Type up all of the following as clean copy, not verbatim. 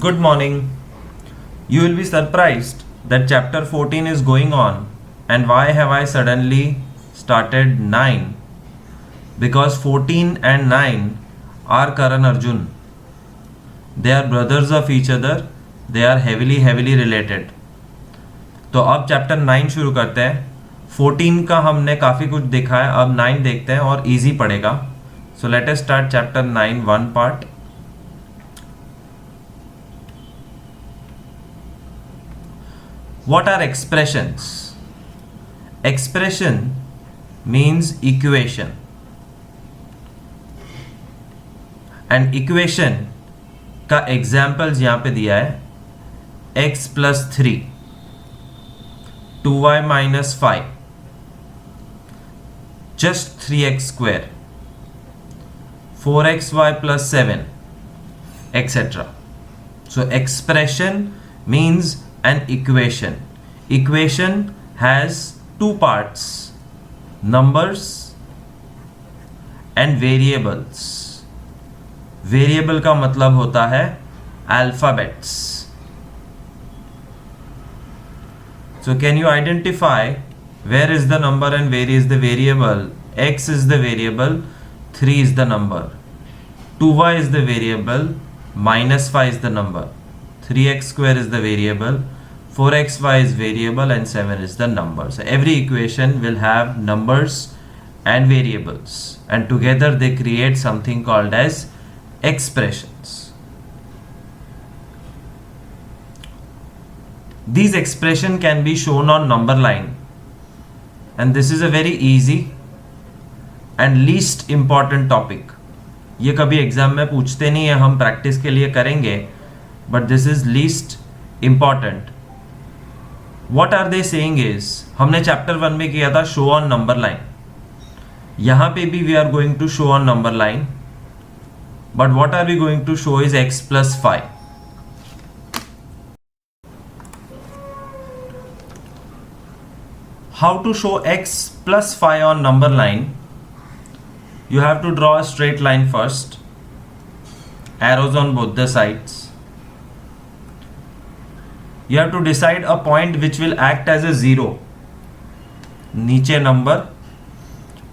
Good morning. You will be surprised that chapter 14 is going on, and why have I suddenly started 9? Because 14 and 9 are Karan Arjun. They are brothers of each other. They are heavily related. तो अब chapter 9 शुरू करते हैं. 14 का हमने काफ़ी कुछ देखा है, अब 9 देखते हैं और इजी पड़ेगा. So let us start chapter 9 one part. What are expressions? Expression means equation. And equation का examples यहाँ पे दिया है. x plus 3, 2y minus 5, just 3x square, 4xy plus 7, etc. So expression means an equation. Equation has two parts, numbers and variables. Variable का मतलब होता है alphabets. So can you identify where is the number and where is the variable? X is the variable, 3 is the number, 2y is the variable, minus 5 is the number, 3x square is the variable, 4xy is variable, and 7 is the number. So every equation will have numbers and variables, and together they create something called as expressions. These expression can be shown on number line, and this is a very easy and least important topic. ये कभी exam में पूछते नहीं है, हम practice के लिए करेंगे, but this is least important. What are they saying is, हमने चैप्टर 1 में किया था शो ऑन नंबर लाइन. यहाँ पे भी we are going to show on number line, but what are we going to show is x plus 5. How to show x plus 5 on number line? You have to draw a straight line first, arrows on both the sides. You have to decide a point which will act as a 0. नीचे number,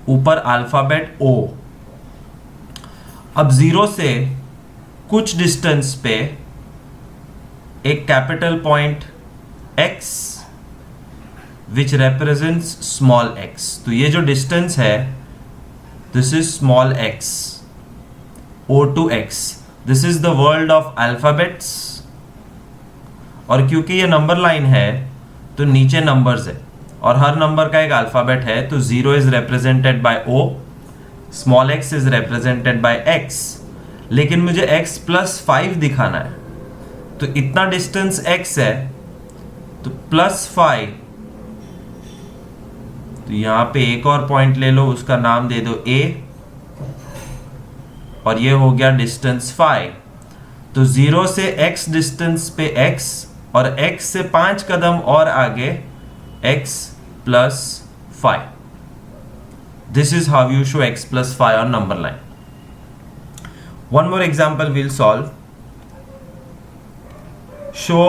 ऊपर alphabet O. अब 0 से कुछ distance पे एक capital point x which represents small x. तो ये जो डिस्टेंस है, this is small x, O to x. This is the world of alphabets. और क्योंकि ये नंबर लाइन है तो नीचे नंबर्स है और हर नंबर का एक अल्फाबेट है. तो 0 is represented by O, small x is represented by x. लेकिन मुझे x प्लस 5 दिखाना है, तो इतना डिस्टेंस x है, तो प्लस 5. तो यहां पे एक और पॉइंट ले लो, उसका नाम दे दो A, और ये हो गया डिस्टेंस 5. तो 0 से x डिस्टेंस पे x, और x से 5 कदम और आगे x plus 5. This is how you show x plus 5 on number line. One more example we'll solve. Show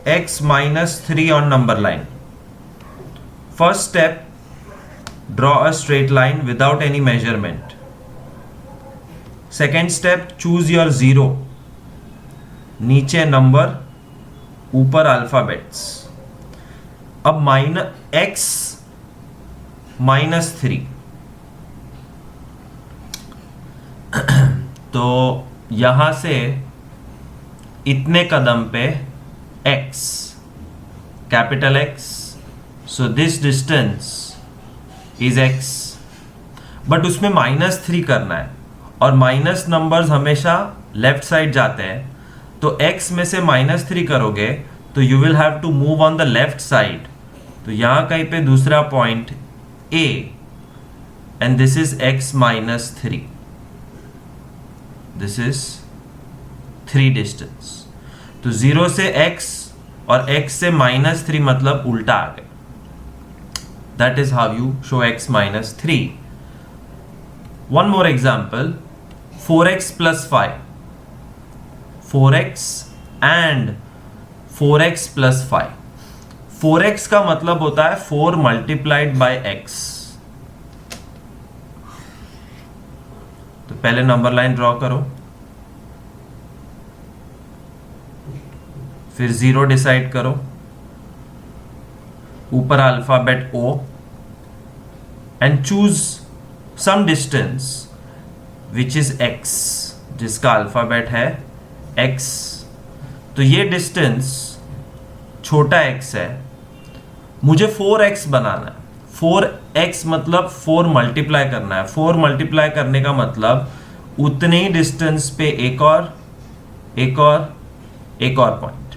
x minus 3 on number line. First step, draw a straight line without any measurement. Second step, choose your 0. नीचे number, ऊपर alphabets. अब x minus 3. तो यहां से इतने कदम पे x, capital X. So this distance is x, but उसमें -3 करना है, और minus numbers always left side जाते हैं. तो x में से -3 करोगे तो you will have to move on the left side. तो यहां कहीं पे दूसरा point A, and this is x minus 3. This is 3 distance. तो 0 से x और x से -3 मतलब उल्टा आ गए. That is how you show x minus 3. One more example, 4x plus 5. 4x and 4x plus 5। 4x का मतलब होता है 4 मल्टीप्लाइड बाय x। तो पहले नंबर लाइन ड्रॉ करो, फिर 0 डिसाइड करो, ऊपर alphabet O and choose some distance which is x, जिसका अल्फाबेट है x। तो ये डिस्टेंस छोटा x है, मुझे 4x बनाना है। 4x मतलब 4 मल्टीप्लाई करना है। 4 मल्टीप्लाई करने का मतलब उतने ही डिस्टेंस पे एक और पॉइंट।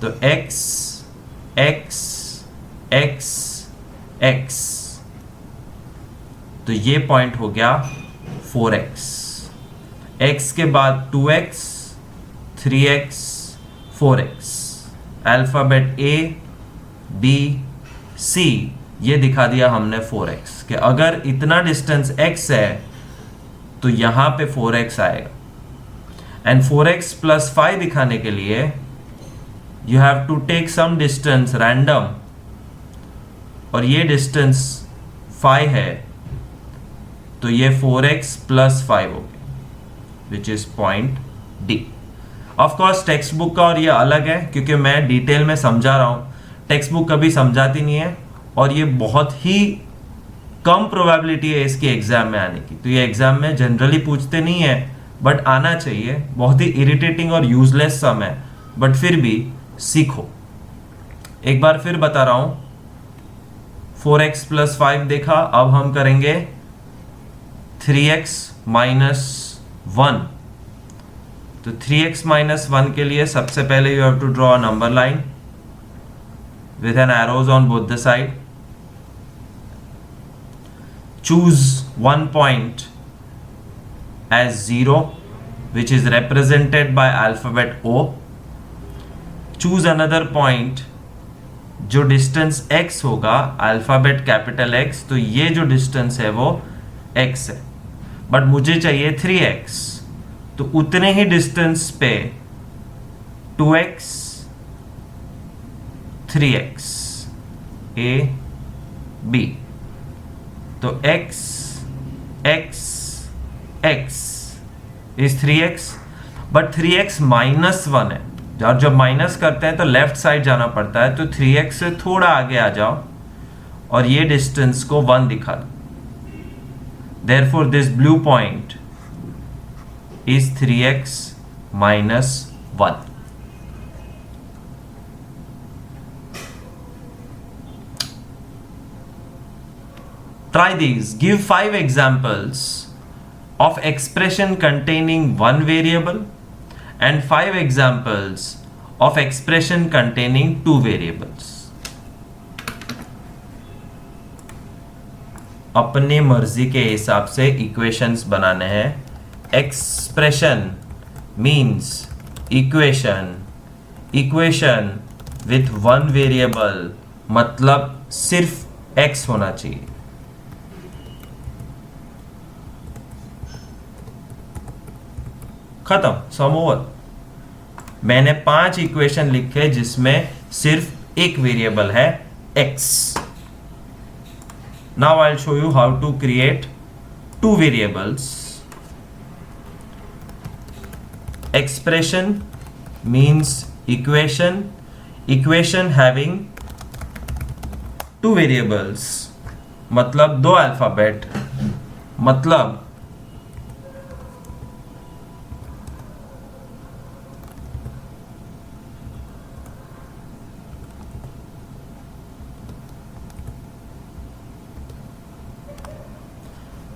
तो x x x x, तो ये पॉइंट हो गया 4x। x के बाद 2x 3x 4x, alphabet A B C ये दिखा दिया हमने 4x कि अगर इतना डिस्टेंस x है तो यहां पे 4x आएगा। एंड 4x प्लस 5 दिखाने के लिए you have to take some distance random, और ये डिस्टेंस 5 है, तो ये 4x प्लस 5 हो गया which is point D। Of course text book का और ये अलग है, क्योंकि मैं डिटेल में समझा रहा हूँ, टेक्स्ट बुक कभी समझाती नहीं है, और ये बहुत ही कम प्रोबेबिलिटी है इसके एग्जाम में आने की। तो ये एग्जाम में जनरली पूछते नहीं है, बट आना चाहिए। बहुत ही इरिटेटिंग और यूजलेस सम है, बट फिर भी सीखो। एक बार फिर बता रहा हूं, 4x प्लस 5 देखा, अब हम करेंगे 3x माइनस 1। तो 3x माइनस 1 के लिए सबसे पहले you have to draw a number line with an arrows on both the side. Choose one point as 0, which is represented by alphabet O. Choose another point जो distance x होगा, alphabet capital X, तो ये जो distance है वो x है, but मुझे चाहिए 3x। तो उतने ही डिस्टेंस पे 2x 3x A B, तो x x x is 3x, but 3x minus 1 है, और जब माइनस करते हैं तो लेफ्ट साइड जाना पड़ता है। तो 3x से थोड़ा आगे आ जाओ और ये डिस्टेंस को 1 दिखा दो। Therefore this blue point is 3x minus 1। Try these. Give 5 examples of expression containing one variable and 5 examples of expression containing 2 variables. अपने मर्जी के हिसाब से इक्वेशंस बनाने हैं। Expression means equation, equation with one variable मतलब सिर्फ x होना चाहिए। खत्म, सम ओवर। मैंने 5 इक्वेशन लिखे जिसमें सिर्फ एक वेरिएबल है x। Now I will show you how to create 2 variables. Expression means equation, equation having 2 variables मतलब 2 अल्फाबेट, मतलब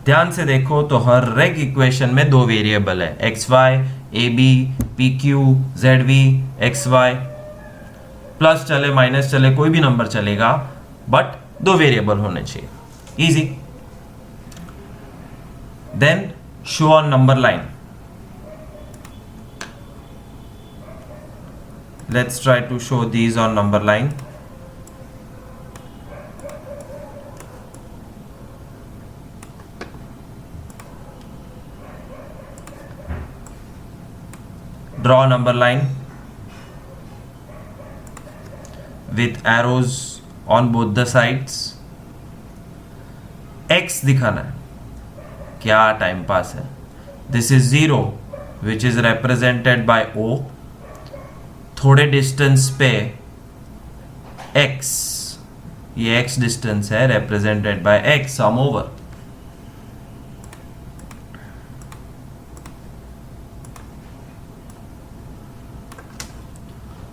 ध्यान से देखो तो हर एक इक्वेशन में 2 वेरिएबल है, X Y, A B, P Q, Z V, X Y, plus चले माइनस चले कोई भी नंबर चलेगा, बट 2 वेरिएबल होने चाहिए। Easy. Then show on number line. Let's try to show these on number line. draw a number line with arrows on both the sides. x दिखाना है, क्या टाइम पास है. This is 0 which is represented by O. थोड़े distance पे x, ये x distance है represented by x. Sum over.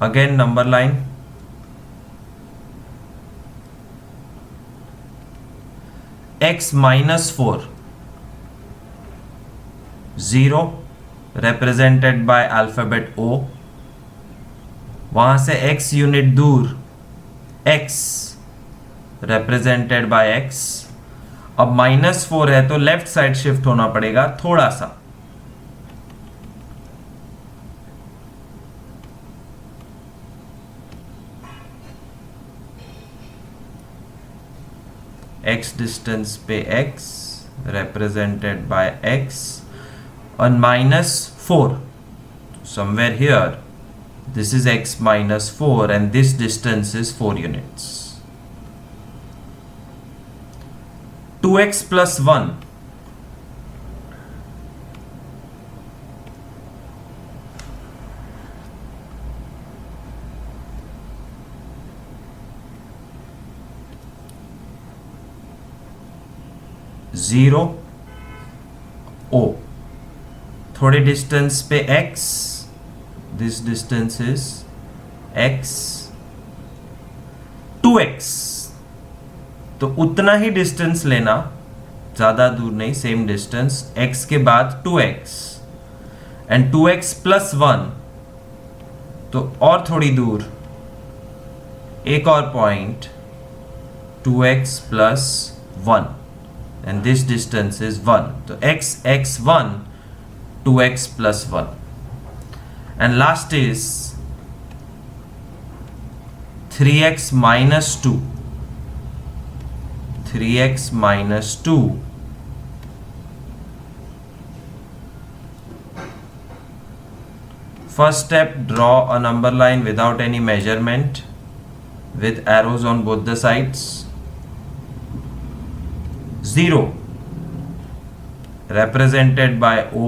Again number line. x minus 4, 0 represented by alphabet O. वहां से x यूनिट दूर x represented by x. अब -4 है तो लेफ्ट साइड शिफ्ट होना पड़ेगा थोड़ा सा. x डिस्टेंस पे x represented by x on -4. Somewhere here, this is x minus 4 and this distance is 4 units. 2x plus 1. Zero O. थोड़े डिस्टेंस पे x, this distance is x. 2x, तो उतना ही distance लेना, ज्यादा दूर नहीं, सेम डिस्टेंस. x के बाद 2x एंड 2x प्लस 1, तो और थोड़ी दूर एक और point 2x plus 1 and this distance is 1. So x1, 2x plus 1. And last is 3x minus 2. 3x minus 2. First step, draw a number line without any measurement with arrows on both the sides. 0 represented by O.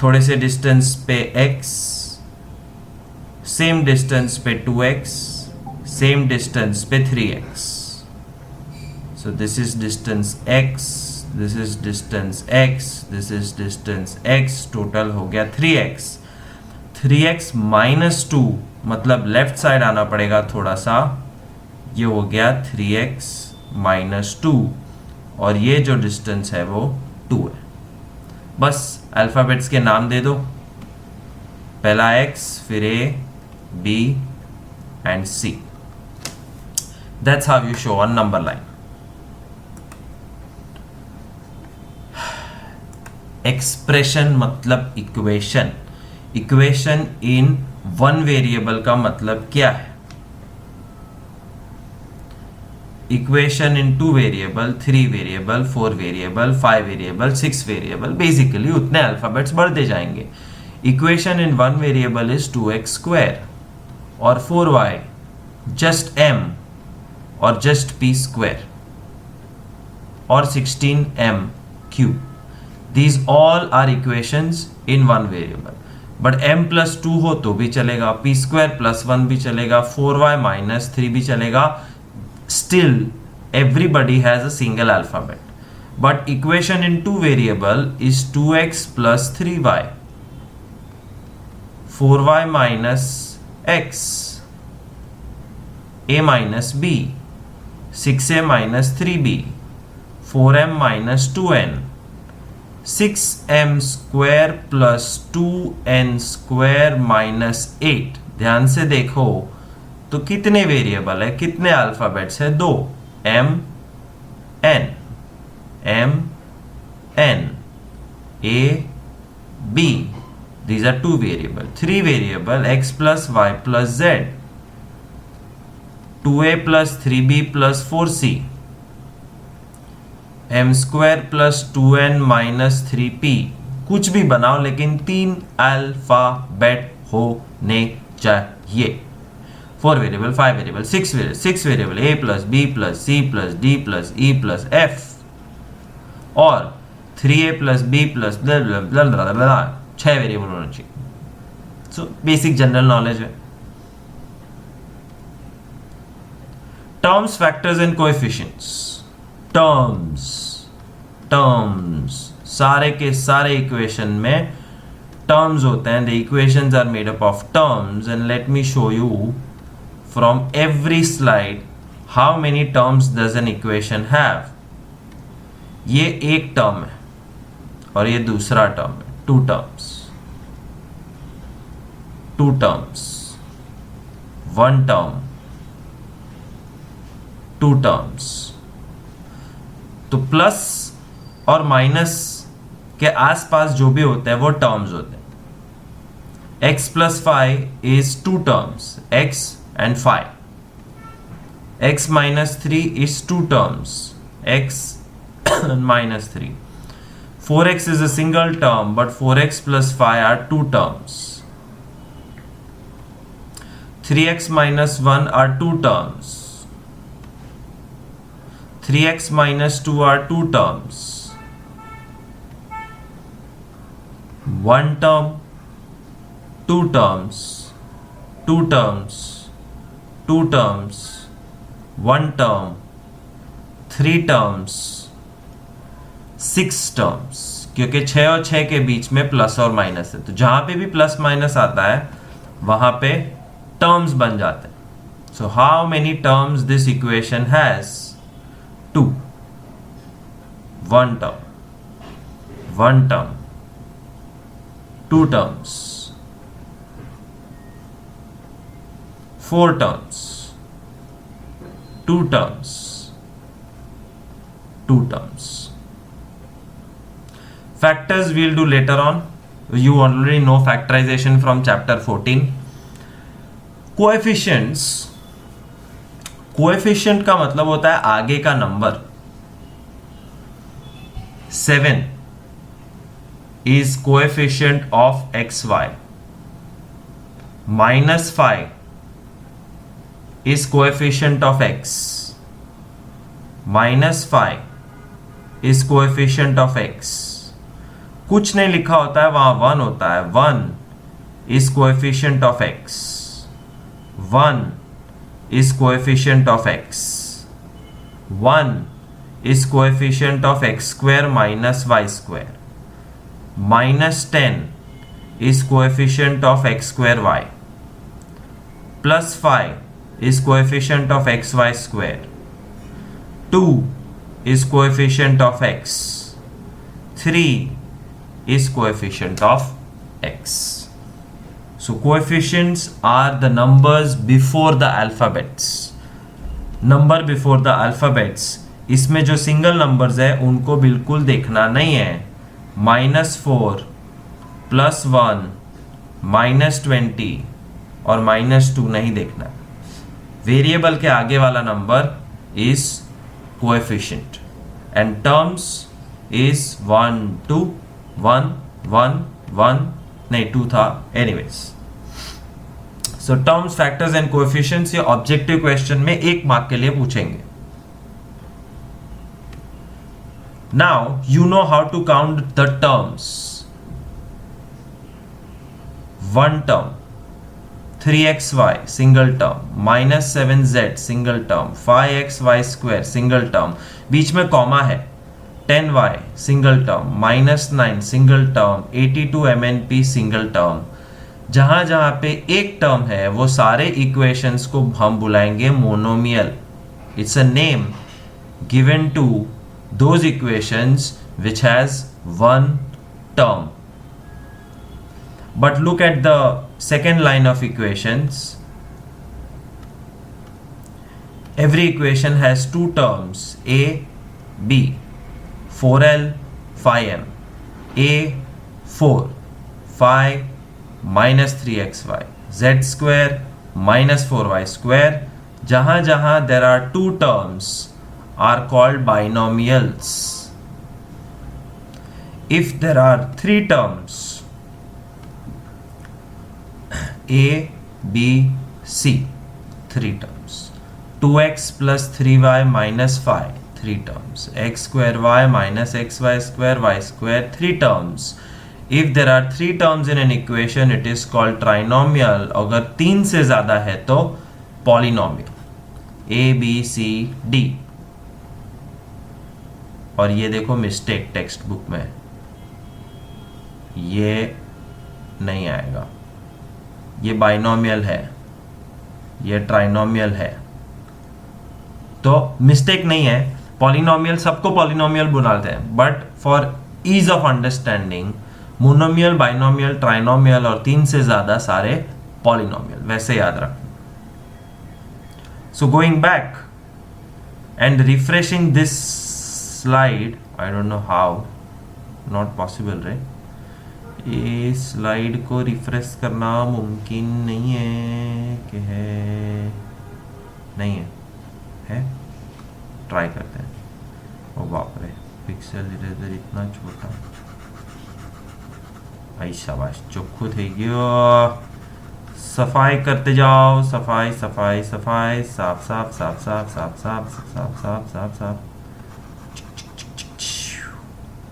थोड़े से distance पे x, same distance पे 2x, same distance पे 3x. So this is distance x, this is distance x, this is distance x. Total हो गया 3x. 3x minus 2 मतलब left side आना पड़ेगा थोड़ा सा. ये हो गया 3x minus 2 और ये जो डिस्टेंस है वो 2 है. बस अल्फाबेट्स के नाम दे दो, पहला x, फिर A, B and C. That's how you show a number line. Expression मतलब equation. Equation in one variable का मतलब क्या है? Equation in 2 variable, 3 variable, 4 variable, 5 variable, 6 variable, basically उतने अल्फाबेट्स बढ़ते जाएंगे. Equation in 1 variable is 2x square और 4y just m और जस्ट p स्क्वायर और 16m cube. These all are equations in one variable. But m plus 2 हो तो भी चलेगा, p square plus 1 भी चलेगा, 4y minus 3 भी चलेगा. Still, everybody has a single alphabet. But equation in 2 variable is 2x plus 3y, 4y minus x, a minus b, 6a minus 3b, 4m minus 2n, 6m square plus 2n square minus 8. ध्यान से देखो तो कितने variable है, कितने alphabets है? 2. m n, m n, a b. These are 2 variable. 3 variable x plus y plus z, 2a plus 3b plus 4c, m square plus 2n minus 3p. कुछ भी बनाओ लेकिन 3 अल्फाबेट होने चाहिए। 4 variable, 5 variable, 6 variable, a plus B plus C plus D plus E plus F और 3a plus B plus 6 variable होना चाहिए। So basic general knowledge है। Terms, factors and coefficients. Terms सारे के सारे इक्वेशन में टर्म्स होते हैं। The equations are made up of terms and let me show you from every slide how many terms does an equation have. ये एक term है और ये दूसरा टर्म है, two terms, one term, two terms. तो प्लस और minus के आसपास जो भी होते हैं वो टर्म्स होते हैं। x plus 5 is two terms, x and 5। x minus 3 is two terms, x minus 3. 4x is a single term, but 4x plus 5 are two terms. 3x minus 1 are two terms. 3x minus 2 are two terms. One term, two terms, two terms, two terms, one term, three terms, 6 terms, क्योंकि 6 और 6 के बीच में plus और minus है, तो जहां पे भी प्लस माइनस आता है वहां पे टर्म्स बन जाते हैं। So how many terms this equation has? 2. One term, two terms, 4 terms, two terms, two terms. Factors we'll do later on. You already know factorization from chapter 14. Coefficients, coefficient का मतलब होता है आगे का number. 7 is coefficient of xy. -5 is coefficient of x. -5 is coefficient of x. कुछ नहीं लिखा होता है, वहां 1 होता है। 1 is coefficient of x. 1 is coefficient of x. 1 is coefficient of x square minus y square. -10 is coefficient of x square y. +5 is coefficient of xy square. 2 is coefficient of x. 3 is coefficient of x. So coefficients are the numbers before the alphabets. Number before the alphabets. इसमें जो single numbers है उनको बिल्कुल देखना नहीं है। -4, +1, -20 और -2 नहीं देखना। वेरिएबल के आगे वाला number is coefficient and terms is 1 2 1 1 1 नहीं 2 था। Anyways, so terms, factors and coefficients ये ऑब्जेक्टिव क्वेश्चन में 1 मार्क के लिए पूछेंगे। Now you know how to count the terms. 1 term, 3xy single term, -7z single term, 5xy square single term, बीच में comma है, 10y single term, -9 single term, 82 MNP single term. जहां जहां पे एक टर्म है वो सारे इक्वेशंस को हम बुलाएंगे monomial. It's a name given to those equations which has 1 term. But look at the second line of equations. Every equation has 2 terms, a, b, 4l, 5m, a, 4, 5, -3xy, z square, -4y square. जहां जहां there are 2 terms are called binomials. if there are three terms a b c, three terms, 2x plus 3y minus 5, three terms, x square y minus xy square y square, three terms. If there are three terms in an equation, it is called trinomial. अगर तीन से ज्यादा है तो polynomial. A B C D. और ये देखो mistake text book में, ये नहीं आएगा, ये बाइनोमियल है, ये ट्राइनोमियल है, तो मिस्टेक नहीं है. पॉलिनोमियल सबको पॉलिनोमियल बुलाते हैं, but for ease of understanding monomial, binomial, trinomial और तीन से ज्यादा सारे पॉलिनोमियल, वैसे याद रखो. So going back and refreshing this slide, I don't know how, not possible रे. ये स्लाइड को रिफ्रेश करना मुमकिन नहीं है कि है, नहीं है, है, ट्राई करते हैं. ओ बाप रे, पिक्सल इरेजर इतना छोटा. आई शाबाश, चोख्खू થઈ ગયો. सफाई करते जाओ, सफाई सफाई सफाई, साफ साफ साफ साफ साफ साफ साफ साफ साफ साफ.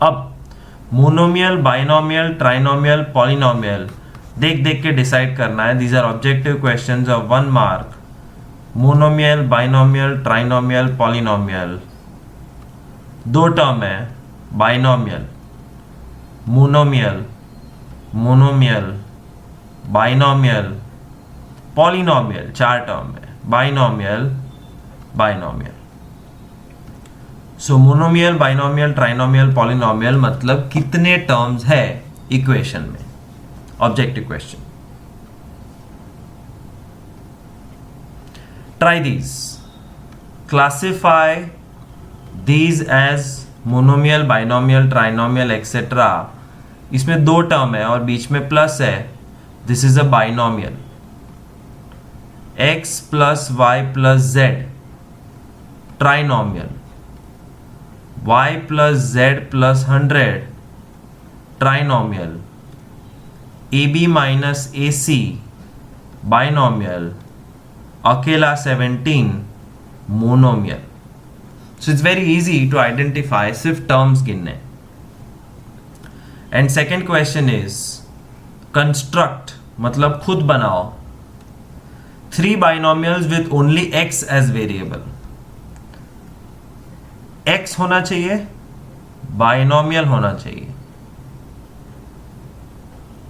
अब मोनोमियल, बाइनोमियल, ट्राइनोमियल, पॉलिनोमियल देख देख के डिसाइड करना है. These are objective questions of 1 mark. Monomial, binomial, trinomial, polynomial, दो टर्म है. Binomial, monomial, monomial, binomial, polynomial, चार टर्म है. Binomial, binomial. So monomial, binomial, trinomial, polynomial मतलब कितने टर्म्स है इक्वेशन में. Objective question. Try these. Classify these as monomial, binomial, trinomial etcetera. इसमें दो टर्म है और बीच में प्लस है. This is a binomial. x plus Y plus z, trinomial. y plus Z plus 100, trinomial. ab minus ac, binomial. अकेला 17, monomial. So it's very easy to identify, सिर्फ terms गिनने. And second question is construct, मतलब खुद बनाओ. 3 binomials with only x as variable. x होना चाहिए, binomial होना चाहिए.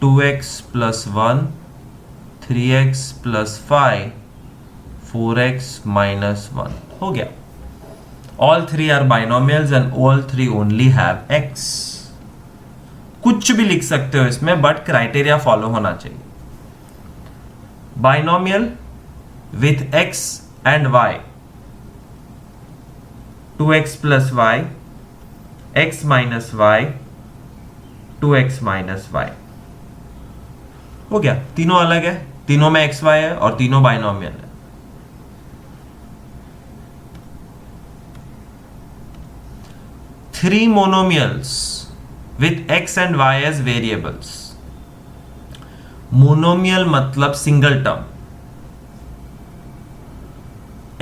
2x plus 1, 3x plus 5, 4x minus 1. हो गया. All three are binomials and all three only have x. कुछ भी लिख सकते हो इसमें, बट क्राइटेरिया फॉलो होना चाहिए. Binomial with x and y, 2x plus y, x minus y, 2x minus y. हो गया. तीनों अलग है, तीनों में x y है और तीनों बाइनोमियल है. Three monomials with x and y as variables. Monomial मतलब सिंगल टर्म,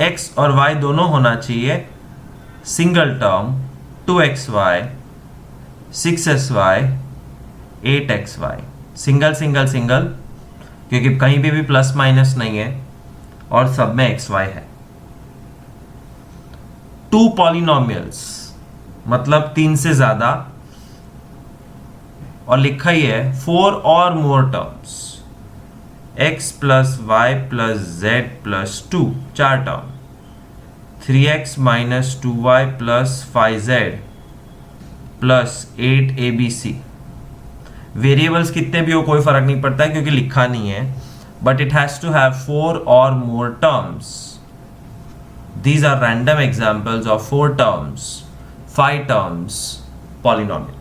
x और y दोनों होना चाहिए. Single term 2xy, 6sy, 8xy. Single single single, क्योंकि कहीं भी प्लस माइनस नहीं है और सब में xy है. 2 पॉलिनोमियल्स मतलब 3 से ज्यादा, और लिखा ही है 4 और more terms. x plus Y plus Z plus 2, 4 term. 3x minus 2y plus 5z plus 8abc. Variables कितने भी हो कोई फर्क नहीं पड़ता है क्योंकि लिखा नहीं है, but it has to have 4 और more terms. These are random examples of 4 terms, 5 terms, polynomial.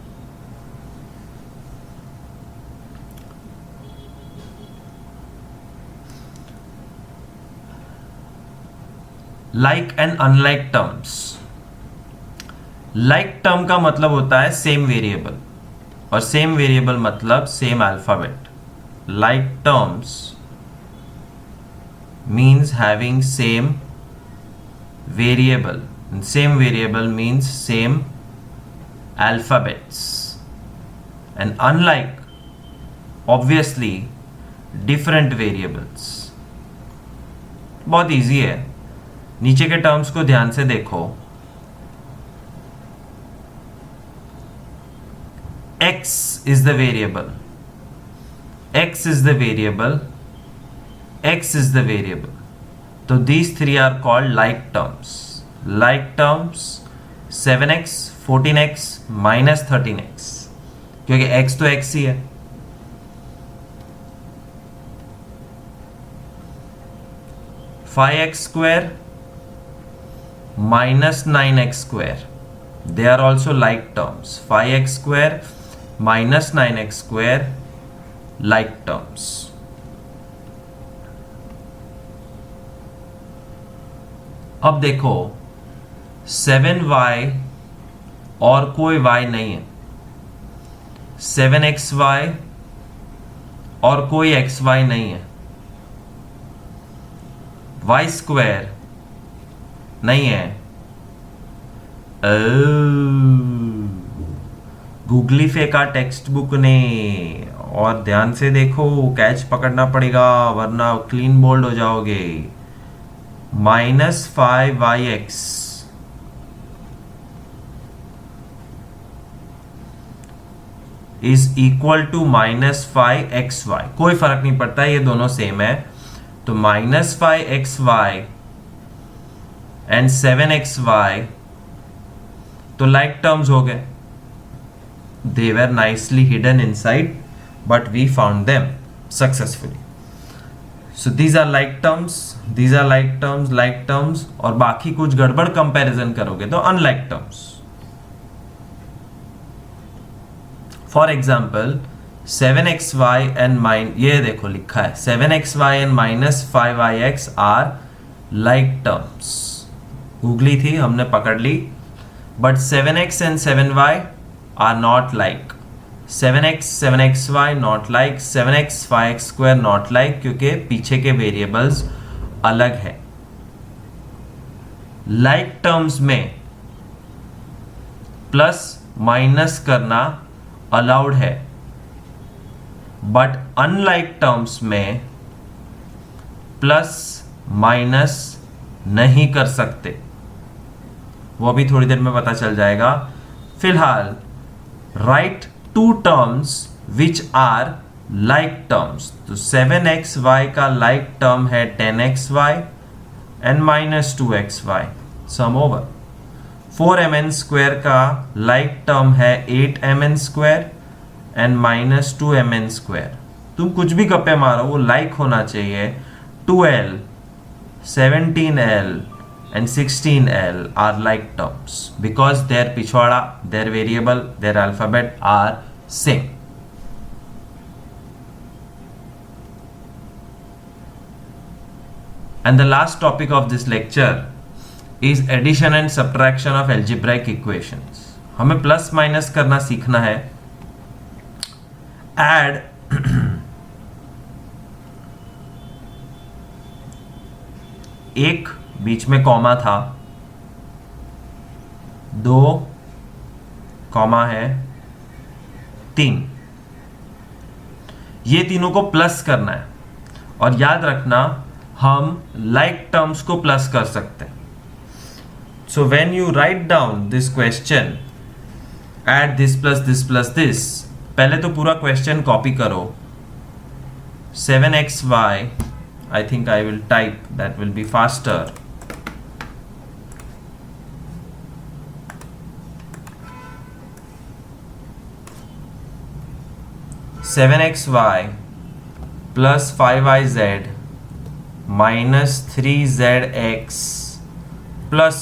Like and unlike terms. Like term का मतलब होता है same variable. और सेम वेरिएबल मतलब same alphabet. Like terms means having same variable. Same variable means same alphabets, and unlike obviously different variables. बहुत easy है. नीचे के टर्म्स को ध्यान से देखो. x is the variable, x is the variable, x is the variable. So these three are called like terms. Like terms 7x, 14x minus 13x, क्योंकि x तो x ही है. Five X square minus 9x square, they are also like terms. 5x square minus 9x square like terms. अब देखो 7y और कोई y नहीं है. 7xy और कोई xy नहीं है. y स्क्वायर नहीं है. गूगली फेंका टेक्स्ट बुक ने. और ध्यान से देखो, कैच पकड़ना पड़ेगा वरना क्लीन बोल्ड हो जाओगे. -5yx is equal to -5xy. कोई फर्क नहीं पड़ता, ये दोनों सेम है. तो -5xy एंड 7xy तो लाइक टर्म्स हो गए. They were nicely hidden inside but we found them successfully. So these are like terms, these are like terms, like terms. और बाकी कुछ गड़बड़ कंपैरिजन करोगे तो unlike terms. For example 7xy and ये देखो लिखा है 7xy and -5ix are like terms. Googly थी, हमने पकड़ ली. But 7x and 7y are not like. 7x 7xy not like. 7x 5x square not like, क्योंकि पीछे के वेरिएबल्स अलग है. लाइक टर्म्स में प्लस माइनस करना अलाउड है, बट अनलाइक टर्म्स में प्लस माइनस नहीं कर सकते. वो भी थोड़ी देर में पता चल जाएगा. फिलहाल write two terms which are like terms. तो 7xy का लाइक टर्म है 10xy and -2xy. Sum over. 4mn square का लाइक टर्म है 8mn square and -2mn square. तुम कुछ भी गप्पे मारो, वो लाइक होना चाहिए. 2l, 17l and 16l are like terms because their pichwada, their variable, their alphabet are same. And the last topic of this lecture is addition and subtraction of algebraic equations. हमें plus minus करना सीखना है. Add एक बीच में comma था, 2 comma है 3. ये तीनों को प्लस करना है. और याद रखना, हम लाइक टर्म्स को प्लस कर सकते हैं. So when you write down this question, add this plus this plus this, पहले तो पूरा क्वेश्चन कॉपी करो. 7xy, I think I will type, that will be faster. 7xy plus 5yz minus 3zx plus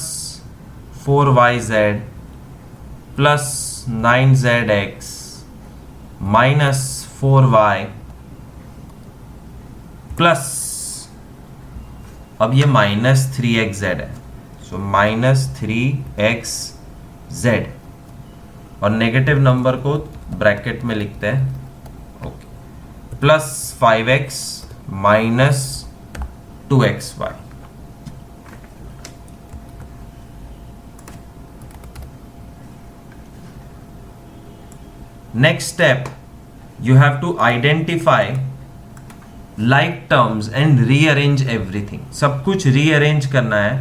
4yz plus 9zx minus 4y plus, अब ये -3xz है, सो -3xz. और negative number को bracket में लिखते हैं। Okay, plus 5x minus 2xy। Next step, you have to identify like terms and rearrange everything। सब कुछ rearrange करना है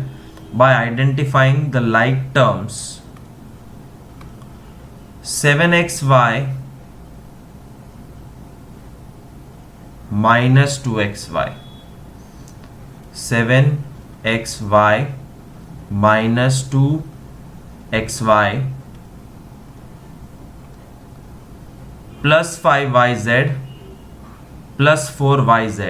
by identifying the like terms। 7xy minus 2xy, 7xy minus 2xy plus 5yz plus 4yz।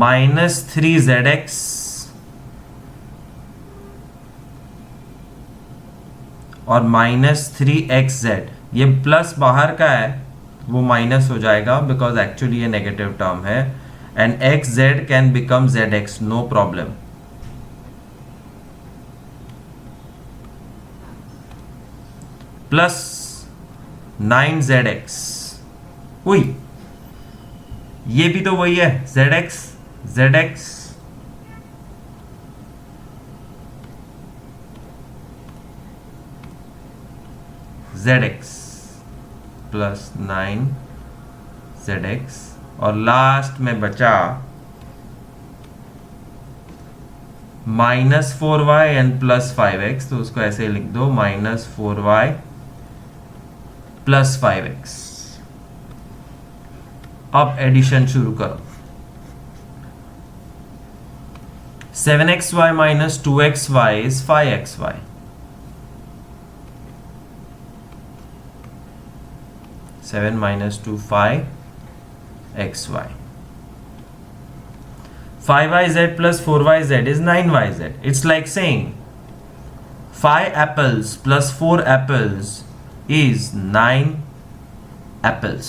Minus 3zx और minus 3xz। ये plus बाहर का है, वो माइनस हो जाएगा बिकॉज एक्चुअली ये नेगेटिव टर्म है। And X Z can become Z X, no problem. Plus 9zx, उई ये भी तो वही है, zx zx zx plus 9zx और लास्ट में बचा minus 4y and plus 5x, तो उसको ऐसे लिख दो, माइनस 4y प्लस 5x। अब एडिशन शुरू करो। 7xy minus 2xy is 5xy। 7 minus 2 5xy। 5yz plus 4yz is 9yz। It's like saying 5 apples plus 4 apples is 9 apples।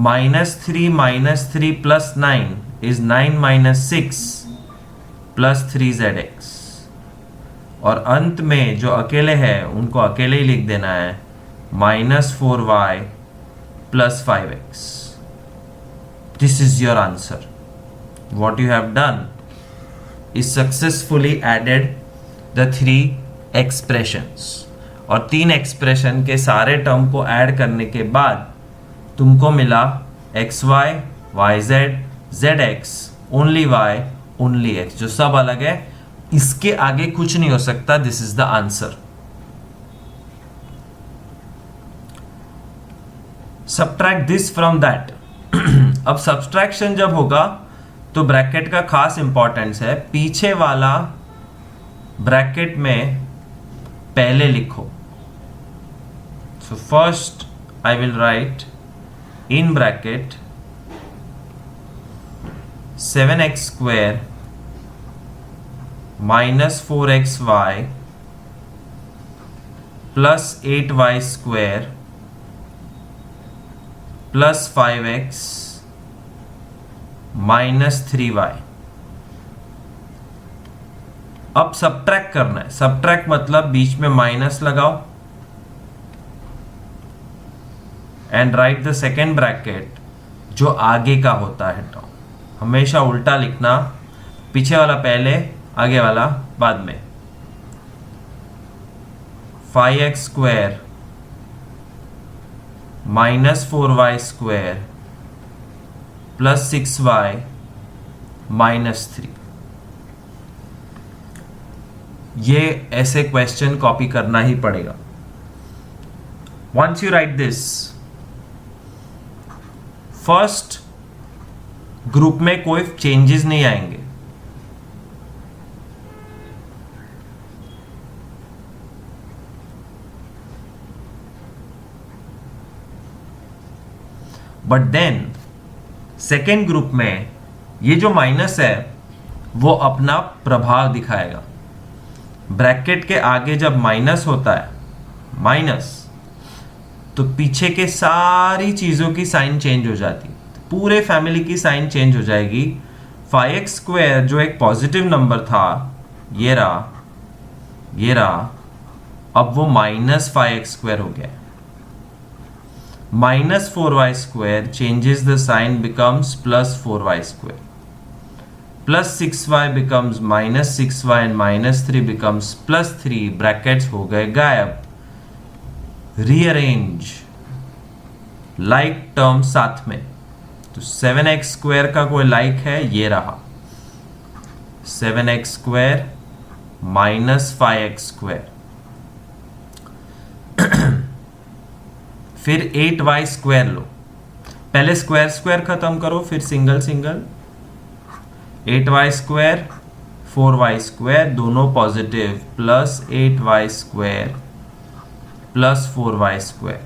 minus 3 plus 9 is 9 minus 6 plus 3zx। और अंत में जो अकेले हैं उनको अकेले ही लिख देना है, minus 4y plus 5x। This is your answer. What you have done is successfully added the 3 expressions. और 3 एक्सप्रेशन के सारे टर्म को ऐड करने के बाद तुमको मिला xy, yz, zx, only y, only x, जो सब अलग है। इसके आगे कुछ नहीं हो सकता। This is the answer. Subtract this from that. अब सब्ट्रैक्शन जब होगा तो ब्रैकेट का खास इंपॉर्टेंस है, पीछे वाला ब्रैकेट में पहले लिखो। So first I will write in bracket 7x square minus 4xy plus 8y square plus 5x minus 3y। अब सब्ट्रैक्ट करना है। सब्ट्रैक्ट मतलब बीच में माइनस लगाओ and right the second bracket जो आगे का होता है टर्म। हमेशा उल्टा लिखना, पीछे वाला पहले, आगे वाला बाद में। 5x square minus 4y square plus 6y minus 3। ये ऐसे क्वेश्चन कॉपी करना ही पड़ेगा। Once you write this, first group में कोई चेंजेस नहीं आएंगे। बट देन सेकेंड ग्रुप में ये जो माइनस है वो अपना प्रभाव दिखाएगा। ब्रैकेट के आगे जब माइनस होता है माइनस, तो पीछे के सारी चीज़ों की साइन चेंज हो जाती, पूरे फैमिली की साइन चेंज हो जाएगी। 5x स्क्वायर जो एक पॉजिटिव नंबर था, ये रहा, अब वो -5x स्क्वायर हो गया। -4y square changes the sign becomes +4y square, +6y becomes -6y and -3 becomes +3, brackets हो गए गायब। रीअरेंज लाइक टर्म साथ में, तो 7x स्क्वायर का कोई लाइक है, ये रहा 7x स्क्वायर -5x स्क्वायर। फिर 8y स्क्वायर लो, पहले स्क्वायर स्क्वायर खत्म करो फिर single single. 8y square 4y square दोनों positive, plus 8y square plus 4y square.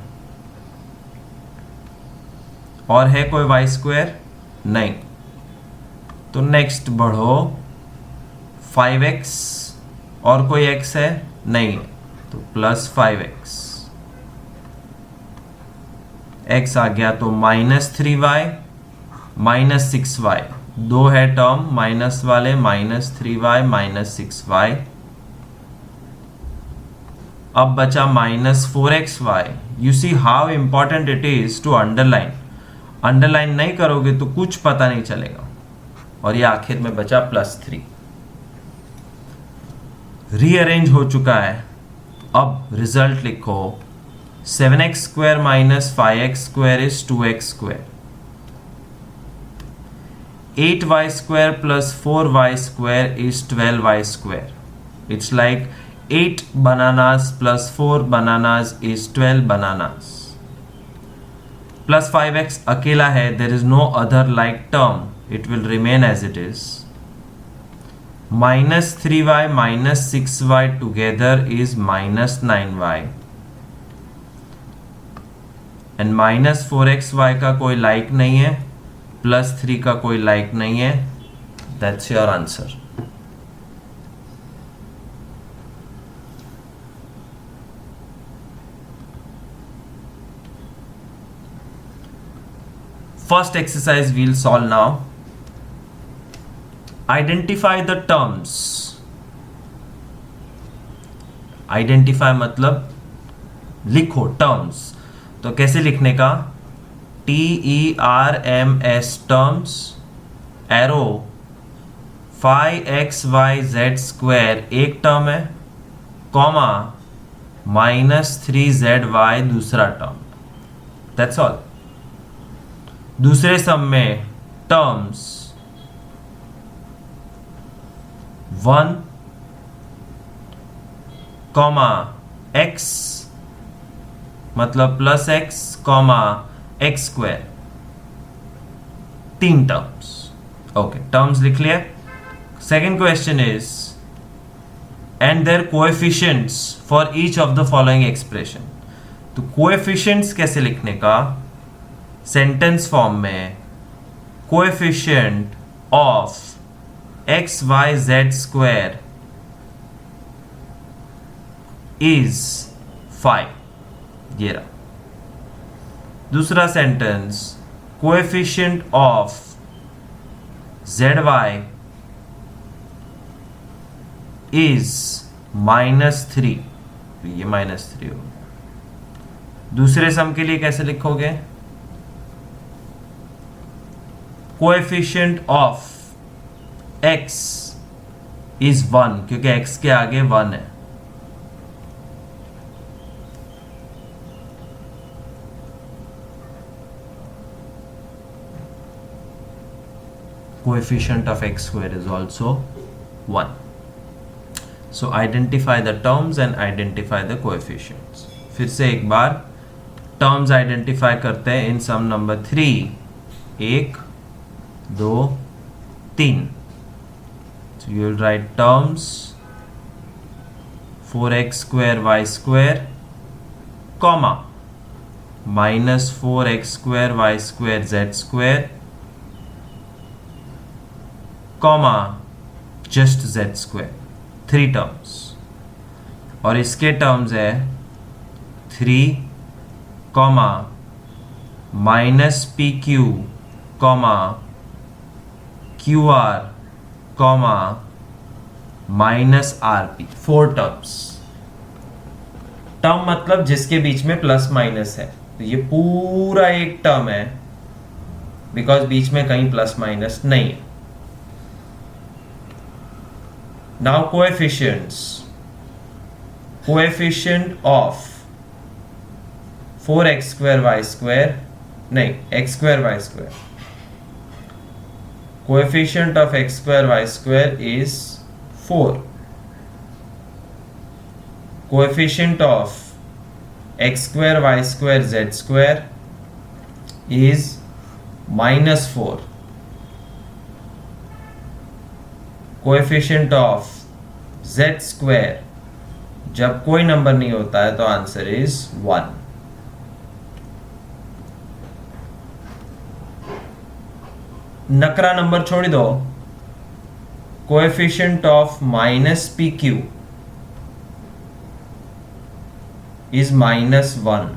और है कोई y स्क्वायर? नहीं। तो नेक्स्ट बढ़ो, 5x और कोई x है? नहीं है, तो +5x। x आ गया तो -3y -6y, दो है टर्म माइनस वाले, -3y -6y। अब बचा -4xy। You see how important it is to underline. Underline नहीं करोगे तो कुछ पता नहीं चलेगा। और ये आखिर में बचा +3। रीअरेंज हो चुका है, अब रिजल्ट लिखो। 7x square -5x square is 2x square. 8y square plus 4y square is 12y square. It's like 8 bananas plus 4 bananas is 12 bananas. Plus 5x अकेला है, there is no other like term. It will remain as it is. -3y -6y together is -9y. And -4xy का कोई like नहीं है, +3 का कोई like नहीं है। That's your answer. First exercise we'll solve now. Identify the terms. Identify मतलब लिखो टर्म्स। तो कैसे लिखने का? TERMS terms, arrow 5xyz square एक टर्म है, कॉमा -3zy दूसरा टर्म। That's all. दूसरे सम में टर्म्स 1, कॉमा x मतलब +x, comma x square, 3 terms. Okay, terms लिख लिया। Second question is and their coefficients for each of the following expression. तो coefficients कैसे लिखने का? सेंटेंस फॉर्म में coefficient of xyz square is 5, ये रहा। दूसरा sentence, coefficient of zy is -3, तो ये -3 होगा। दूसरे सम के लिए कैसे लिखोगे? कोएफिशिएंट ऑफ x इज 1, क्योंकि x के आगे 1 है। Coefficient of x square is also 1. So identify the terms and identify the coefficients. फिर से एक बार terms identify करते हैं in sum number 3. 1, 2, 3. So you will write terms 4x square y square, comma -4x square y square z square, comma just z square. 3 terms. और इसके terms है 3 comma minus P Q comma Q R comma minus R P. 4 terms. Term मतलब जिसके बीच में plus minus है, तो ये पूरा एक टर्म है बिकॉज बीच में कहीं प्लस माइनस नहीं है। Now coefficients. Coefficient of 4x² नहीं x²y²। Coefficient of x²y² is 4. Coefficient of x²y² z² is -4. Coefficient of z² जब कोई नंबर नहीं होता है तो आंसर इज 1. नकरा नंबर छोड़ दो। Coefficient of -pq is -1.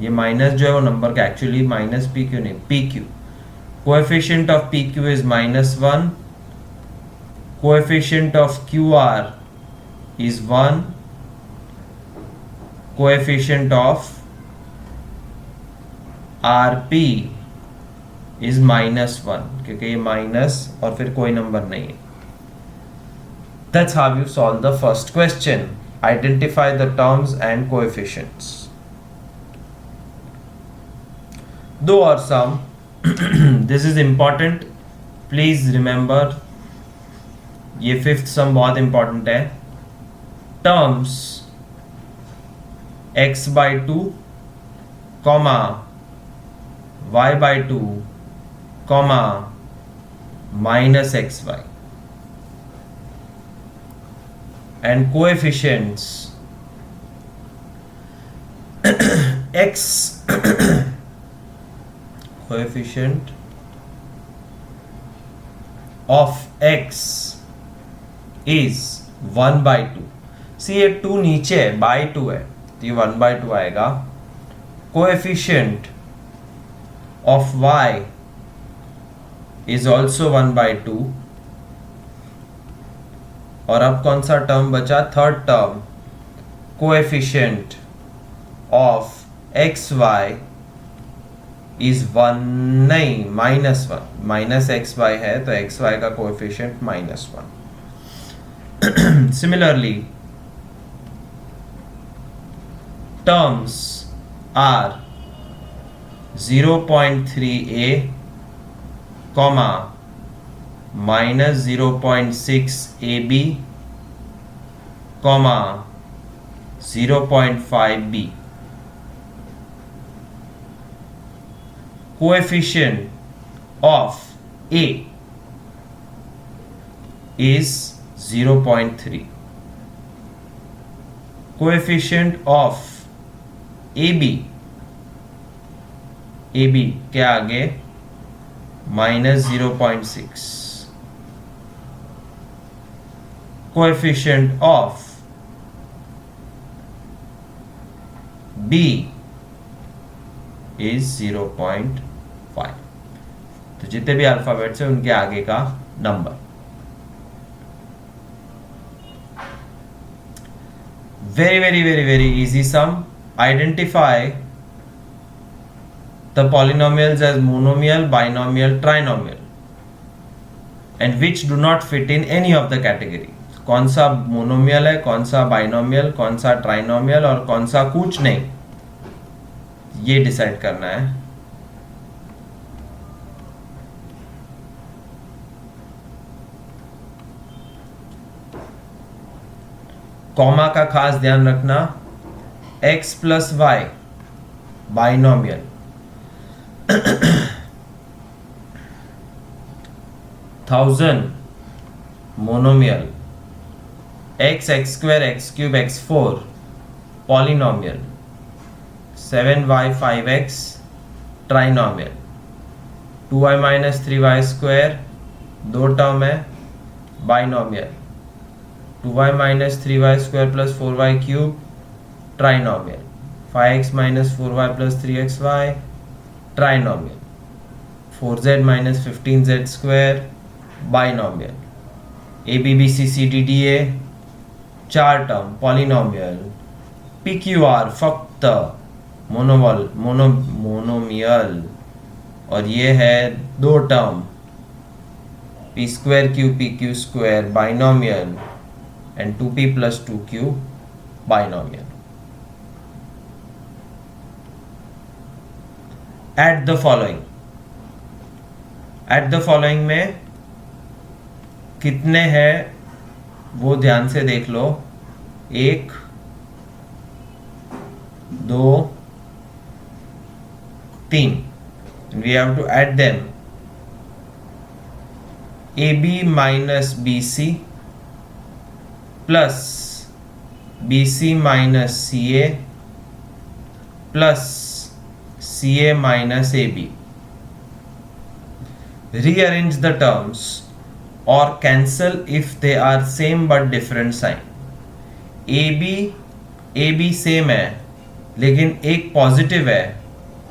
ये माइनस जो है वो नंबर का एक्चुअली -pq नहीं pq. Coefficient of pq is -1. Coefficient of qr is 1. Coefficient of rp is -1 क्योंकि ये माइनस और फिर कोई नंबर नहीं है. That's how you solve the first question. Identify the terms and coefficients. Do or sum. This is important. Please remember. ये fifth sum बहुत important है. Terms x/2, comma y/2, comma minus xy. And coefficients x coefficient of x is 1/2. See ये 2 नीचे है, by 2 है तो ये 1/2 आएगा. Coefficient of y is also 1/2. और अब कौन सा टर्म बचा? Third term. Coefficient of X Y is 1 नहीं -1. माइनस एक्स वाई है तो एक्स वाई का coefficient -1. Similarly terms are 0.3a comma -0.6 AB, comma 0.5 B. Coefficient of A is 0.3. Coefficient of AB के आगे -0.6. Coefficient of B is 0.5. तो जितने भी alphabets हैं उनके आगे का number. very easy sum. Identify the polynomials as monomial, binomial, trinomial and which do not fit in any of the category. कौन सा मोनोमियल है, कौन सा बाइनोमियल, कौन सा ट्राइनोमियल और कौन सा कुछ नहीं, ये डिसाइड करना है. कॉमा का खास ध्यान रखना. x plus y binomial, 1000 monomial, x² x³ x4 polynomial, 7y 5x trinomial, 2y - 3y² 2 term है binomial, 2y - 3y² + 4y³ trinomial, 5x minus 4y plus 3xy, trinomial. 4z minus 15z square, binomial. ABBCCDDA, 4 term, polynomial. PQR फक्त monomial, और ये है 2 term, P square Q PQ square, binomial, and 2P plus 2Q, binomial. Add the following. Add the following में कितने हैं वो ध्यान से देख लो. 1, 2, 3. We have to add them. AB minus BC plus BC minus CA plus CA minus AB. Rearrange the terms or cancel if they are same but different sign. AB same है लेकिन एक पॉजिटिव है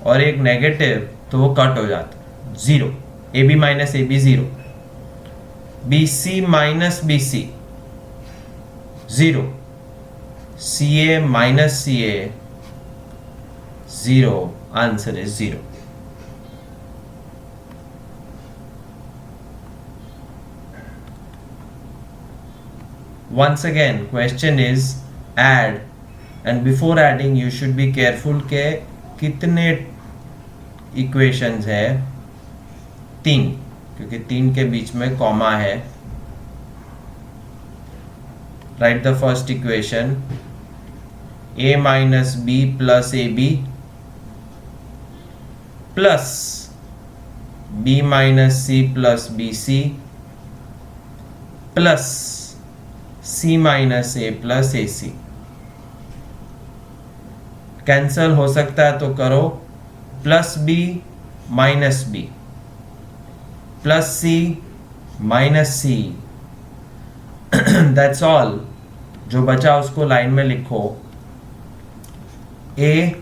और एक negative, तो वो cut हो जाता है. 0. AB minus AB 0. BC minus BC 0. CA minus CA 0. Answer is 0. Once again, question is add, and before adding you should be careful के कितने equations है. 3, क्योंकि 3 के बीच में कॉमा है. Write the first equation. A minus B plus AB plus B minus C plus BC plus C minus A plus AC. Cancel हो सकता है तो करो. Plus B minus B plus C minus C. That's all. जो बचा उसको line में लिखो. A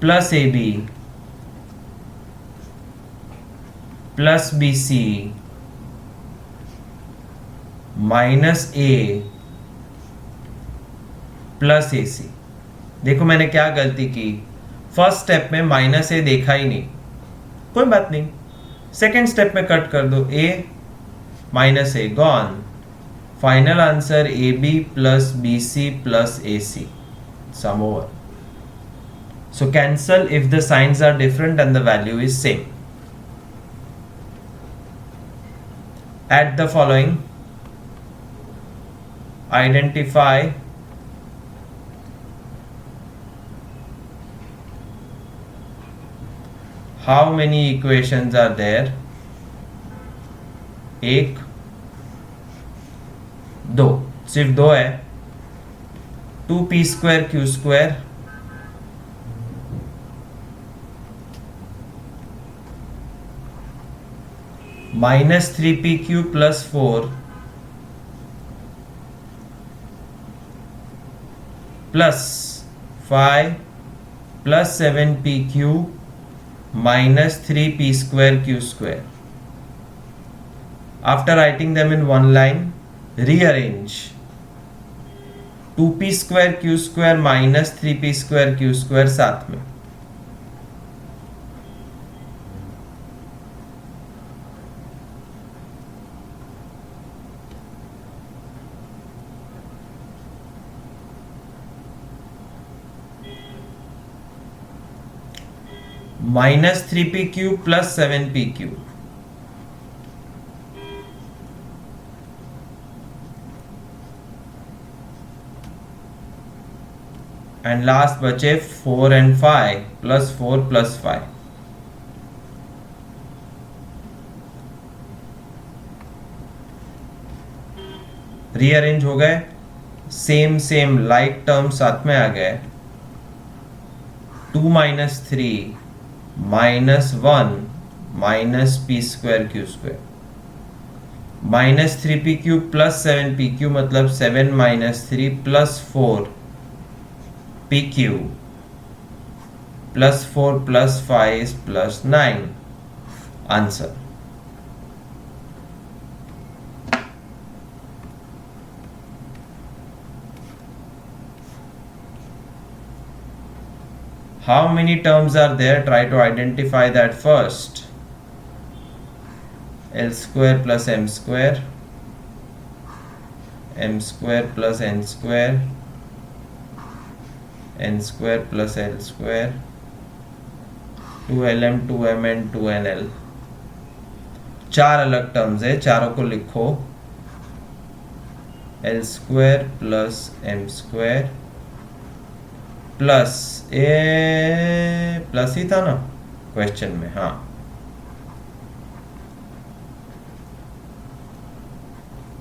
plus AB plus BC minus A plus AC. देखो मैंने क्या गलती की. फर्स्ट स्टेप में माइनस A देखा ही नहीं, कोई बात नहीं. सेकेंड स्टेप में कट कर दो. A minus A gone. Final answer AB plus BC plus AC. Sum over. So cancel if the signs are different and the value is same. Add the following. Identify how many equations are there. 1, 2, सिर्फ 2 है. 2p square q square minus 3pq plus 4 plus 5 plus 7pq minus 3p square q square. After writing them in one line, rearrange. 2p square q square minus 3p square q square साथ में. minus 3pq plus 7pq. And last बचे 4 and 5 plus 4 plus 5. Rearrange हो गए. Same like term साथ में आ गए. 2 minus 3 minus 1 minus p square q square. minus 3pq plus 7pq मतलब 7 minus 3 plus 4 PQ plus 4 plus 5 is plus 9. Answer. How many terms are there? Try to identify that first. L square plus m square, m square plus n square, n square plus l square, 2lm 2mn 2nl. चार अलग terms है, चारों को लिखो. L square plus M square plus A plus ही था ना question में, हाँ,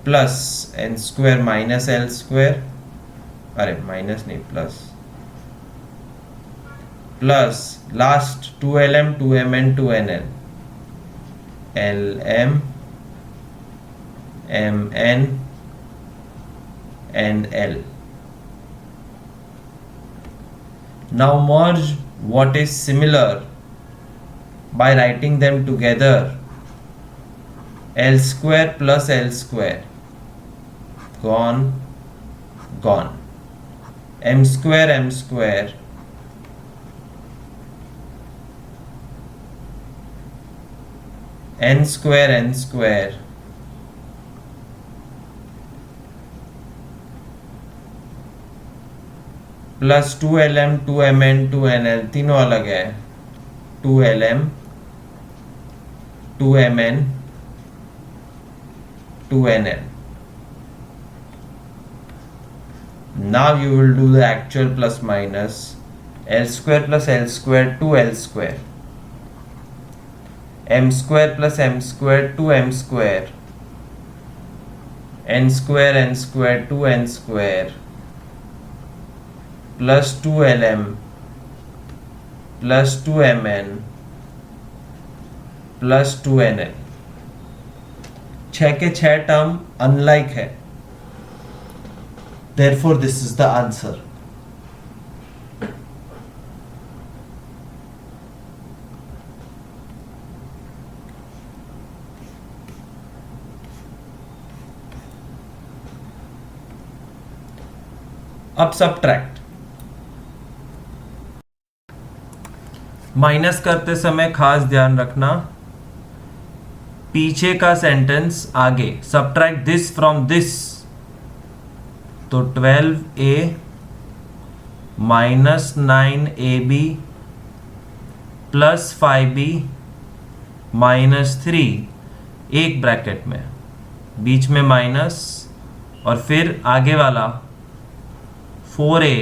plus N square minus L square, अरे माइनस नहीं plus, plus last 2lm 2mn 2nl, lm mn and l. Now merge what is similar by writing them together. L square plus L square, gone, gone. M square, n square, plus 2lm 2mn 2nl, तीनों अलग है. 2lm 2mn 2nl. Now you will do the actual plus minus. L square plus L square 2L square, m square plus m square 2m square, n square 2n square, plus 2lm plus 2mn plus 2nl. 6 के 6 term unlike है, therefore this is the answer. अब subtract. Minus करते समय खास ध्यान रखना, पीछे का सेंटेंस आगे. सब्ट्रैक्ट दिस फ्रॉम दिस, तो 12a minus 9ab plus 5b minus 3, एक ब्रैकेट में, बीच में माइनस, और फिर आगे वाला 4a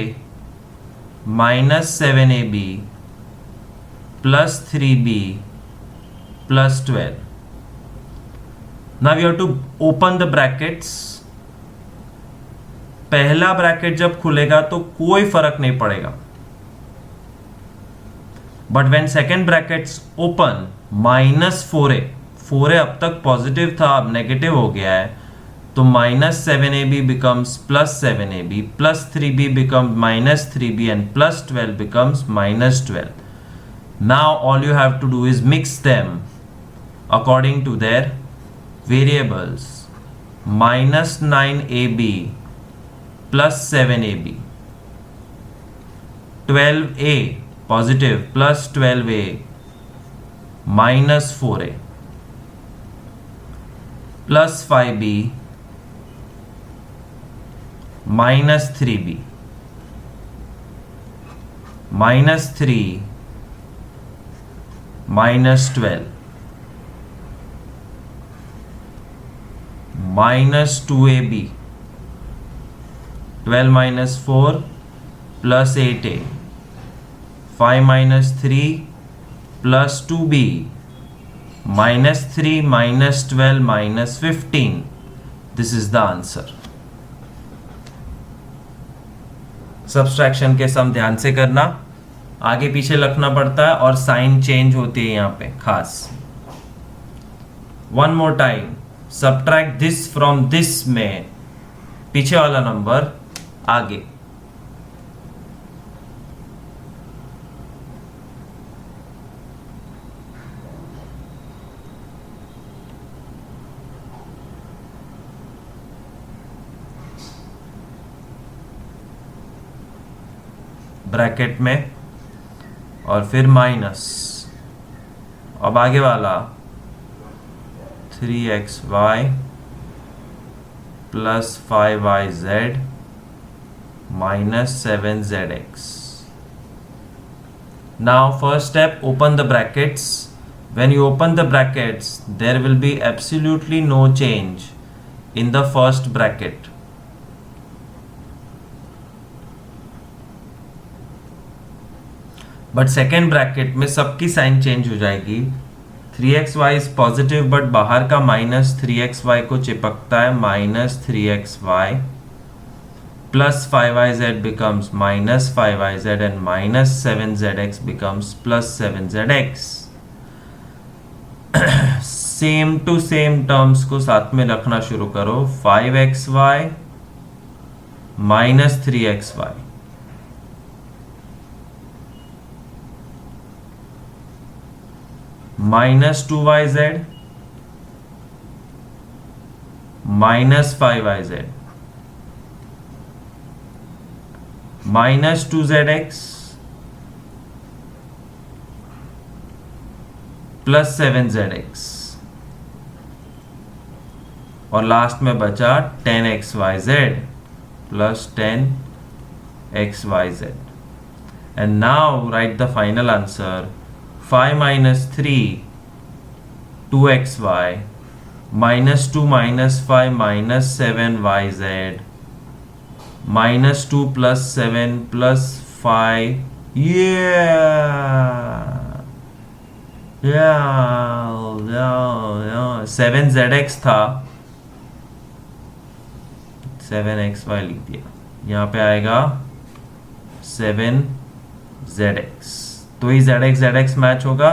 minus 7ab plus 3b plus 12. Now you have to open the brackets. पहला ब्रैकेट जब खुलेगा तो कोई फर्क नहीं पड़ेगा, but when second brackets open, minus 4a अब तक पॉजिटिव था, अब नेगेटिव हो गया है, तो minus 7ab becomes plus 7ab, plus 3b becomes minus 3b, and plus 12 becomes minus 12. Now all you have to do is mix them according to their variables. Minus 9ab plus 7ab, 12a positive plus 12a minus 4a plus 5b minus 3b minus 3 minus 12 minus 2ab, 12 minus 4 plus 8a, 5 minus 3 plus 2b minus 3 minus 12 minus 15. This is the answer. Subtraction के सम ध्यान से करना, आगे पीछे लिखना पड़ता है और साइन चेंज होती है यहाँ पे खास. One more time, subtract this from this में पीछे वाला नंबर आगे. ब्रैकेट में और फिर माइनस, अब आगे वाला 3xy plus 5yz minus 7zx. Now first step, open the brackets. When you open the brackets, there will be absolutely no change in the first bracket. But second bracket में सबकी sign change हो जाएगी. 3xy is positive but बाहर का minus 3xy को चिपकता है, minus 3xy plus 5yz becomes minus 5yz and minus 7zx becomes plus 7zx. Same to same terms को साथ में रखना शुरू करो. 5xy minus 3xy minus 2yz minus 5yz minus 2zx plus 7zx और लास्ट में बचा 10xyz plus 10xyz. And now right the final answer. 5 minus 3 2xy minus 2 minus 5 minus 7yz minus 2 plus 7 plus 5. yeah 7zx था, 7xy लिख दिया. यहाँ पे आएगा 7zx, तो ही zx मैच होगा.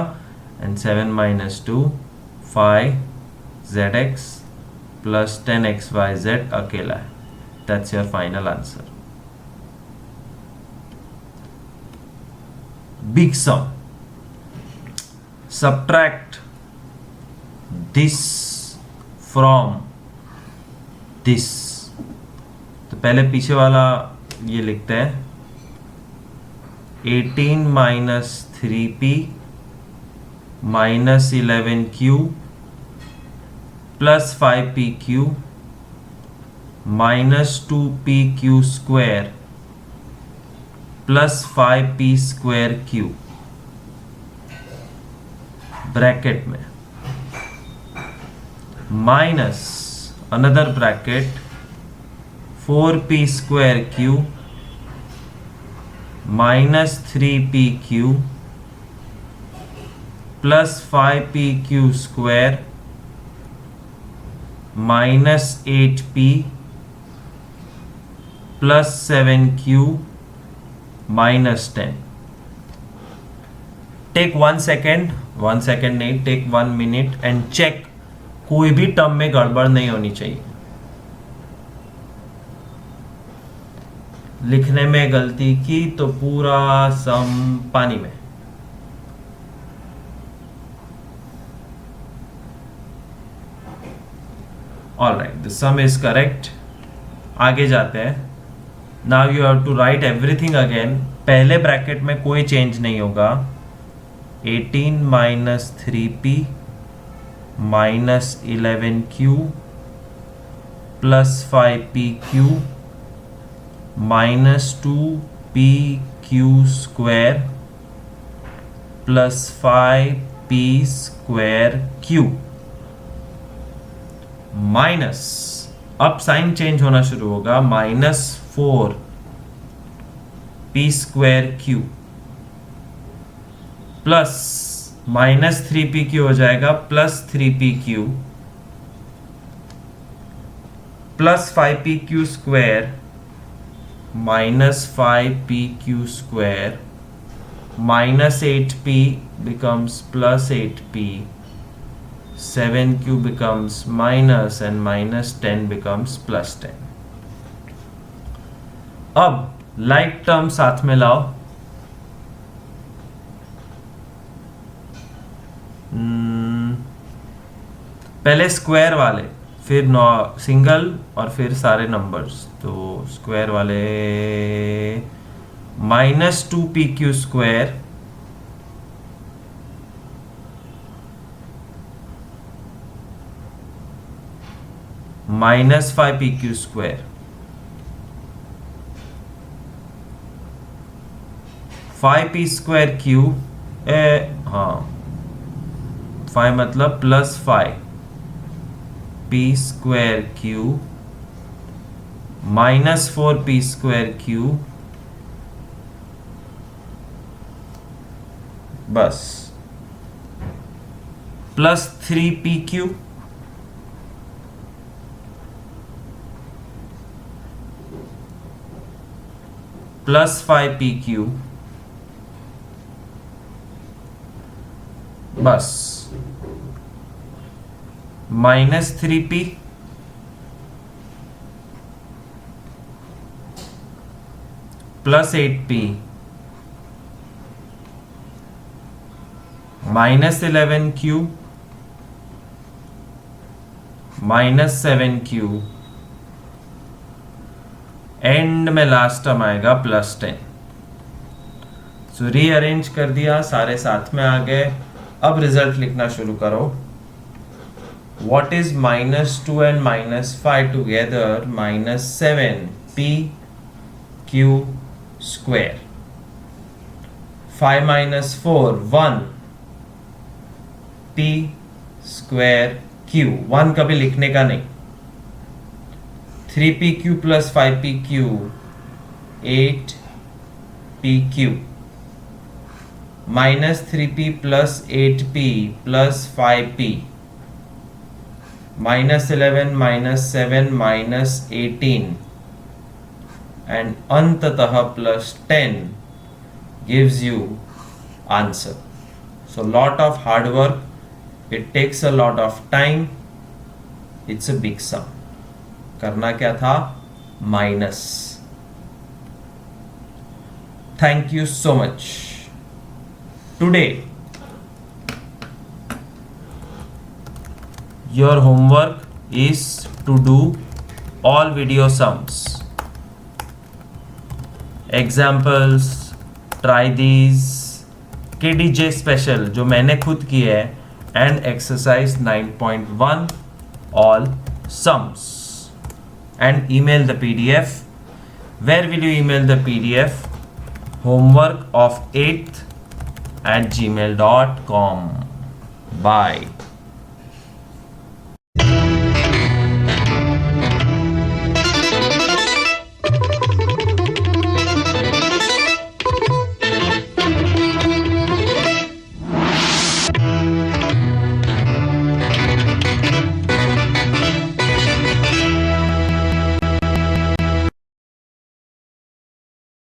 And 7 minus 2 5zx plus 10xyz अकेला है. That's your final answer. Big sum. Subtract this from this. तो पहले पीछे वाला ये लिखते हैं. 18 minus 3p minus 11q plus 5pq minus 2pq square plus 5p square q bracket में minus another bracket 4p square q minus 3pq plus 5pq square minus 8p plus 7q minus 10. Take 1 second, 1 second नहीं, take 1 minute and check कोई भी term में गड़बड़ नहीं होनी चाहिए. लिखने में गलती की तो पूरा सम पानी में. All right, the sum is correct. आगे जाते हैं. Now you have to write everything again. पहले ब्रैकेट में कोई चेंज नहीं होगा. 18 minus 3p minus 11q plus 5pq minus 2pq square plus 5p square q minus, अब साइन चेंज होना शुरू होगा. Minus 4p square q plus minus 3pq हो जाएगा plus 3pq plus 5pq square minus 5pq square minus 8p becomes plus 8p, 7q becomes minus and minus 10 becomes plus 10. अब like term साथ में लाओ. पहले स्क्वायर वाले, फिर सिंगल और फिर सारे नंबर्स. तो स्क्वायर वाले minus 2pq square minus 5pq square, 5p square Q, हाँ 5 मतलब plus 5p square Q minus 4p square Q, बस प्लस 3pq प्लस 5pq, बस minus 3p plus 8p minus 11q minus 7q, and में last term आएगा plus 10। सो rearrange कर दिया, सारे साथ में आ गए। अब रिजल्ट लिखना शुरू करो। What is minus 2 and minus 5 together? Minus 7p q square, 5 minus 4 1p square q, 1 कभी लिखने का नहीं। 3pq plus 5pq 8pq, minus 3p plus 8p plus 5p, minus 11 minus 7 minus 18 and अंततः plus 10 gives you answer. So lot of hard work, it takes a lot of time, it's a big sum. करना क्या था? Minus. Thank you so much. Today your homework is to do all video sums, examples, try these, KDJ special जो मैंने खुद की है, and exercise 9.1 all sums, and email the PDF. Where will you email the PDF? homework of 8th@gmail.com. Bye.